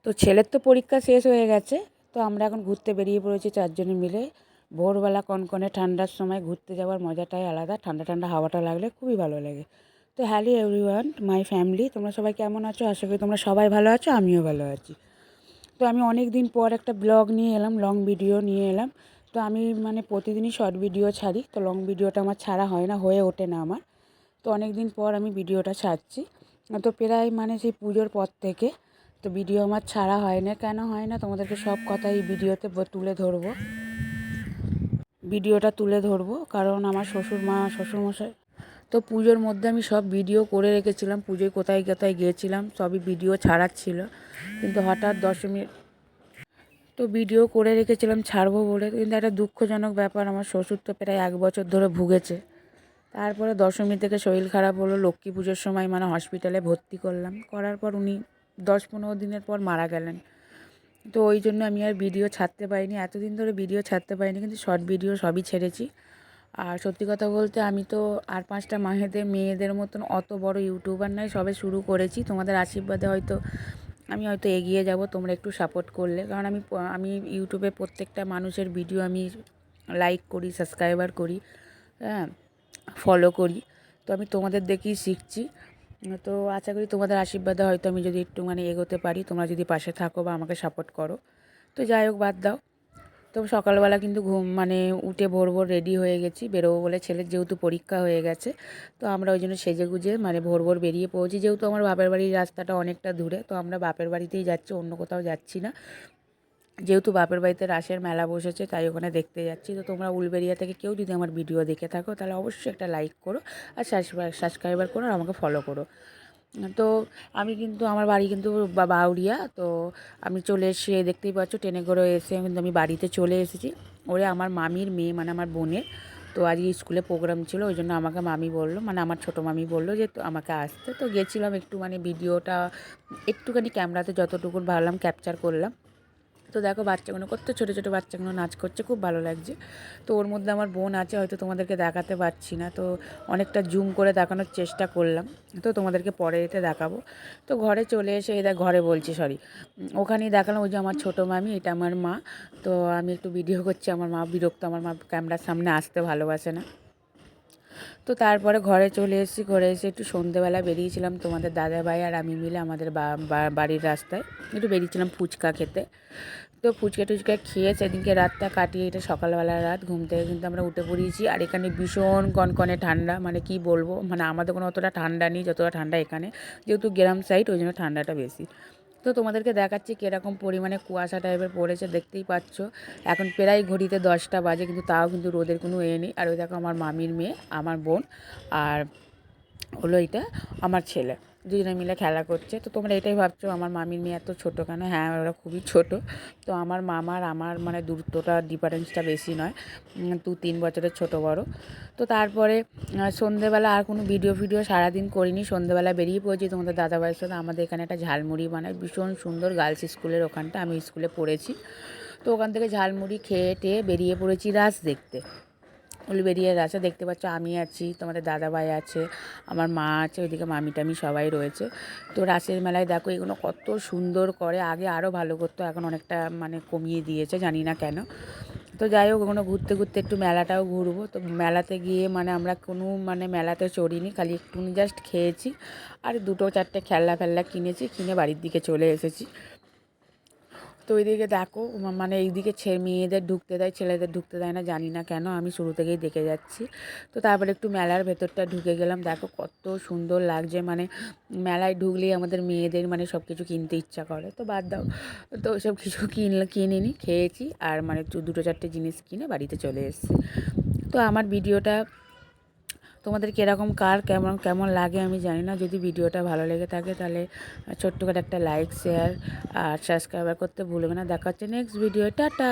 তো ছেলের তো পরীক্ষা শেষ হয়ে গেছে, তো আমরা এখন ঘুরতে বেরিয়ে পড়েছি চারজনে মিলে। ভোরবেলা কনকনে ঠান্ডার সময় ঘুরতে যাওয়ার মজাটাই আলাদা, ঠান্ডা ঠান্ডা হাওয়াটা লাগলে খুবই ভালো লাগে। তো হ্যালো এভরিওয়ান, মাই ফ্যামিলি, তোমরা সবাই কেমন আছো? আশা করি তোমরা সবাই ভালো আছো, আমিও ভালো আছি। তো আমি অনেক দিন পর একটা ব্লগ নিয়ে এলাম, লং ভিডিও নিয়ে এলাম। তো আমি প্রতিদিনই শর্ট ভিডিও ছাড়ি, তো লং ভিডিওটা আমার ছাড়া হয় না, হয়ে ওঠে না আমার। তো অনেক দিন পর আমি ভিডিওটা ছাড়ছি। তো প্রায় সেই পুজোর পর থেকে তো ভিডিও আমার ছাড়া হয় না। কেন হয় না, তোমাদেরকে সব কথাই ভিডিওতে তুলে ধরবো। ভিডিওটা তুলে ধরবো কারণ আমার শ্বশুরমশাই তো পুজোর মধ্যে আমি সব ভিডিও করে রেখেছিলাম, পুজোয় কোথায় কোথায় গিয়েছিলাম সবই ভিডিও ছাড়ার ছিল। কিন্তু হঠাৎ দশমী তো ভিডিও করে রেখেছিলাম ছাড়বো বলে, কিন্তু একটা দুঃখজনক ব্যাপার, আমার শ্বশুর তো প্রায় 1 বছর ধরে ভুগেছে। তারপরে দশমী থেকে শরীর খারাপ হলো, লক্ষ্মী পুজোর সময় হসপিটালে ভর্তি করলাম, করার পর উনি 10-15 দিনের পর মারা গেলেন। তো ওই জন্য আমি আর ভিডিও ছাড়তে পারিনি, এতদিন ধরে ভিডিও ছাড়তে পারিনি, কিন্তু শর্ট ভিডিও সবই ছেড়েছি। আর সত্যি কথা বলতে আমি তো আর 5টা মেয়েদের মতন অত বড় ইউটিউবার নয়, সবে শুরু করেছি। তোমাদের আশীর্বাদে আমি হয়তো এগিয়ে যাব, তোমরা একটু সাপোর্ট করলে। কারণ আমি ইউটিউবে প্রত্যেকটা মানুষের ভিডিও আমি লাইক করি, সাবস্ক্রাইবার করি, হ্যাঁ, ফলো করি। তো আমি তোমাদের দেখেই শিখছি। তো আশা করি তোমাদের আশীর্বাদে হয়তো আমি যদি একটু এগোতে পারি, তোমরা যদি পাশে থাকো বা আমাকে সাপোর্ট করো। তো যাই হোক, বাদ দাও। তো সকালবেলা কিন্তু উঠে ভোর ভোর রেডি হয়ে গেছি বেরোবো বলে, ছেলের যেহেতু পরীক্ষা হয়ে গেছে। তো আমরা ওই জন্য সেজে গুজে ভোর ভোর বেরিয়ে পড়েছি। যেহেতু আমার বাপের বাড়ির রাস্তাটা অনেকটা দূরে, তো আমরা বাপের বাড়িতেই যাচ্ছি, অন্য কোথাও যাচ্ছি না। যেহেতু বাপের বাড়িতে রাসের মেলা বসেছে, তাই ওখানে দেখতে যাচ্ছি। তো তোমরা উলবেড়িয়া থেকে কেউ যদি আমার ভিডিও দেখে থাকো, তাহলে অবশ্যই একটা লাইক করো আর সাবস্ক্রাইবার করো আর আমাকে ফলো করো। তো আমি কিন্তু আমার বাড়ি কিন্তু বাউরিয়া। তো আমি চলে এসে দেখতেই পাচ্ছ, ট্রেনে করে এসে কিন্তু আমি বাড়িতে চলে এসেছি। ওরে আমার মামির মেয়ে, আমার বোনের তো আজকে স্কুলে প্রোগ্রাম ছিল, ওই জন্য আমাকে মামি বললো, আমার ছোটো মামি বললো যে আমাকে আসতে। তো গেছিলাম একটু ভিডিওটা একটুখানি ক্যামেরাতে যতটুকু ভাবলাম ক্যাপচার করলাম। তো দেখো বাচ্চাগুলো কত ছোটো ছোটো বাচ্চাগুলো নাচ করছে, খুব ভালো লাগছে। তো ওর মধ্যে আমার বোন আছে, হয়তো তোমাদেরকে দেখাতে পারছি না, তো অনেকটা জুম করে দেখানোর চেষ্টা করলাম। তো তোমাদেরকে পরে এতে দেখাবো। তো ঘরে চলে এসে ঘরে বলছি সরি, ওখানেই দেখালাম। ওই যে আমার ছোটো মামি, এটা আমার মা। তো আমি একটু ভিডিও করছি, আমার মা বিরক্ত, আমার মা ক্যামেরার সামনে আসতে ভালোবাসে না। তো তারপরে ঘরে চলে এসেছি, ঘরে এসে একটু সন্ধেবেলা বেরিয়েছিলাম তোমাদের দাদাভাই আর আমি মিলে আমাদের বাড়ির রাস্তায় একটু বেরিয়েছিলাম ফুচকা খেতে। তো ফুচকা টুচকা খেয়ে সেদিনকে রাতটা কাটিয়ে, এটা সকালবেলা রাত, ঘুম থেকে কিন্তু আমরা উঠে পড়িয়েছি। আর এখানে ভীষণ কনকনে ঠান্ডা, কি বলবো, আমাদের কোনো অতটা ঠান্ডা নেই যতটা ঠান্ডা এখানে, যেহেতু গ্রাম সাইড, ওই জন্য ঠান্ডাটা বেশি। তো তোমাদেরকে দেখাচ্ছি কীরকম পরিমাণে কুয়াশা টাইপের পড়েছে, দেখতেই পাচ্ছ। এখন প্রায় ঘড়িতে 10টা বাজে, কিন্তু তাও কিন্তু রোদের কোনো নেই। আর ওই দেখো আমার মামির মেয়ে, আমার বোন, আর হলো এটা আমার ছেলে, দুজনে মিলে খেলা করছে। তো তোমরা এটাই ভাবছো আমার মামির মেয়ে এত ছোটো কেন? হ্যাঁ, ওরা খুবই ছোট। তো আমার মামার আমার দূরত্বটা, ডিফারেন্সটা বেশি নয়, 2-3 বছরের ছোটো বড়। তো তারপরে সন্ধেবেলা আর কোনো ভিডিও সারাদিন করিনি, সন্ধেবেলা বেরিয়ে পড়েছি তোমাদের দাদাভাইয়ের সাথে। আমাদের এখানে একটা ঝালমুড়ি বানায়, ভীষণ সুন্দর, গার্লস স্কুলের ওখানটা, আমি স্কুলে পড়েছি। তো ওখান থেকে ঝালমুড়ি খেয়ে টেয়ে বেরিয়ে পড়েছি রাস দেখতে। উলবেড়িয়া রাসে দেখতে পাচ্ছ, আমি আছি, তোমাদের দাদাভাই আছে, আমার মা আছে, ওইদিকে মামি টামি সবাই রয়েছে। তো রাসের মেলায় দেখো এগুলো কত সুন্দর করে, আগে আরও ভালো করতো, এখন অনেকটা কমিয়ে দিয়েছে, জানি না কেন। তো যাই হোক, ওগুলো ঘুরতে ঘুরতে একটু মেলাটাও ঘুরবো। তো মেলাতে গিয়ে আমরা কোনো মেলাতে চড়িনি, খালি একটু জাস্ট খেয়েছি আর 2-4টে খেলনা ফেলনা কিনেছি, কিনে বাড়ির দিকে চলে এসেছি। তো ওইদিকে দেখো এইদিকে মেয়েদের ঢুকতে দেয়, ছেলেদের ঢুকতে দেয় না, জানি না কেন, আমি শুরু থেকেই দেখে যাচ্ছি। তো তারপরে একটু মেলার ভেতরটা ঢুকে গেলাম, দেখো কত সুন্দর লাগছে, মেলায় ঢুকলেই আমাদের মেয়েদের সব কিছু কিনতে ইচ্ছা করে। তো বাদ দাও, তো সব কিছু কিনিনি, খেয়েছি আর 2-4টে জিনিস কিনে বাড়িতে চলে এসেছি। তো আমার ভিডিওটা তোমাদের কীরকম কেমন কেমন লাগে আমি জানি না। যদি ভিডিওটা ভালো লেগে থাকে তাহলে ছোট্ট করে একটা লাইক, শেয়ার আর সাবস্ক্রাইব করতে ভুলবে না। দেখা হচ্ছে নেক্সট ভিডিও, টাটা।